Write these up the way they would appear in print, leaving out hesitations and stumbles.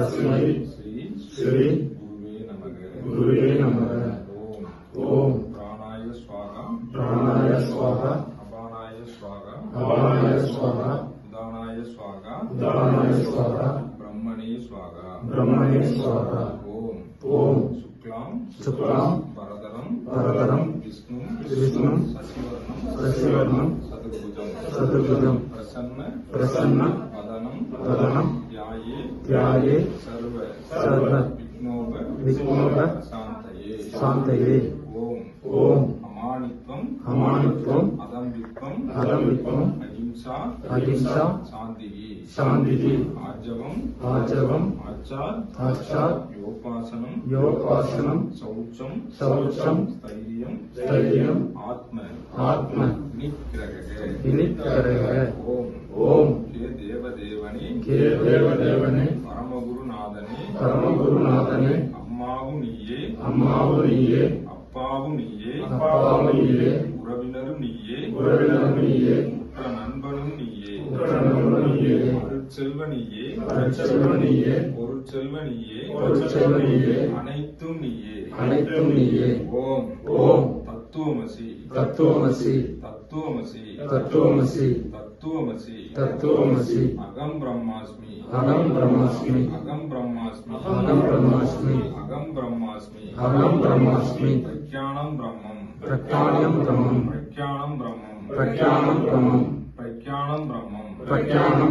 तस्मै श्री गुरुवे नमः। ओम प्राणाय स्वाहा अपानाय स्वाहा उदानाय स्वाहा ब्रह्मणे स्वाहा। ओम शुक्लां वरदरं विष्णु शशिवर्णं चतुर्भुजं प्रसन्न वदनं ध्याये सर्व विघ्नोप शान्तये। ओम अमानित्वं अदम्भित्वं अहिंसा शान्तिः आर्जवम् आचार योपासनं शौचं स्थैर्यं आत्म निग्रहः। ओम के देवदेवने परमगुरुनाथने अम्मावु नीये அப்பாவும் நீயே உறவினரும் நீயே உற்ற நண்பனும் நீயே அருட்செல்வ நீயே பொருட்செல்வ நீயே அனைத்தும் நீயே। ஓம் தத்துவமசி அகம் பிரம்மாஸ்மி பிரக்ஞானம்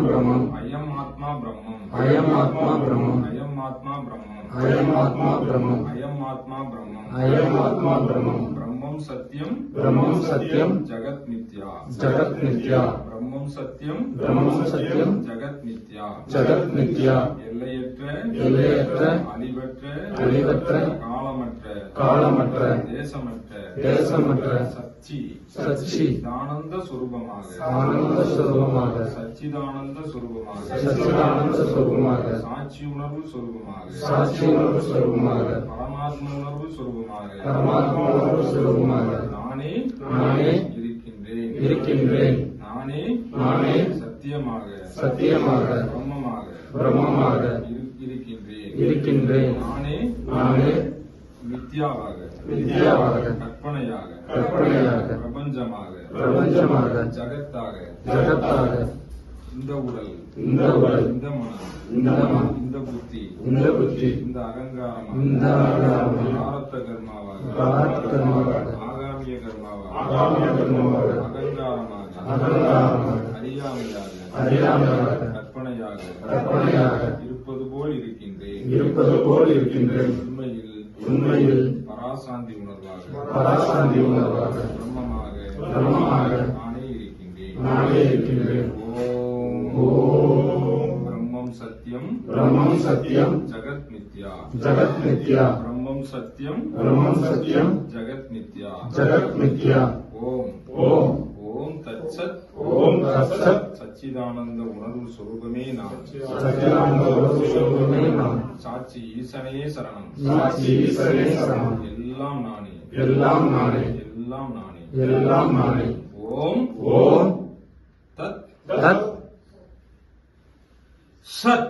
பிரம்மம் அயம் ஆத்மா பிரம்மம் பிரம்மம் சத்யம் ஜகத் மித்யா பிரம்மம் சத்யம் ஜகத் மித்யா எல்லையற்ற அழிவற்ற காலமற்ற தேசமற்ற சச்சிதானந்த சுரூபமாக சச்சிதானந்த சுரூபமாக சாட்சி உணர்வு சுரூபமாக பரமாத்ம உணர்வு சுரூபமாக நானே இருக்கின்றேன் நானே சத்தியமாக பிரம்மமாக இருக்கின்றேன் நானே வித்யாவாக கற்பனையாக பிரபஞ்சமாக ஜகத்தாக இந்த உடல் இந்த மனம் இந்த புத்தி இந்த அகங்காரம் பிராரப்த கர்மாவாக ஆகாமிய கர்மாவாக அகங்காரமாக அறியாமையாக கற்பனையாக இருப்பது போல் இருக்கின்றேன் உண்மையில் பராசாந்தி உணர்வாக பிரம்மமாக நானே இருக்கின்றேன்। ஓம் பிரம்மம் சத்யம் ஜகத் மித்யா பிரம்மம் சத்யம் ஜகத் மித்யா। ஓம் தத்சத் சச்சிதானந்த உணர்வு சொரூபமே நான் சாட்சி ஈசனே சரணம் எல்லாம் நானே। ஓம் தத் சத்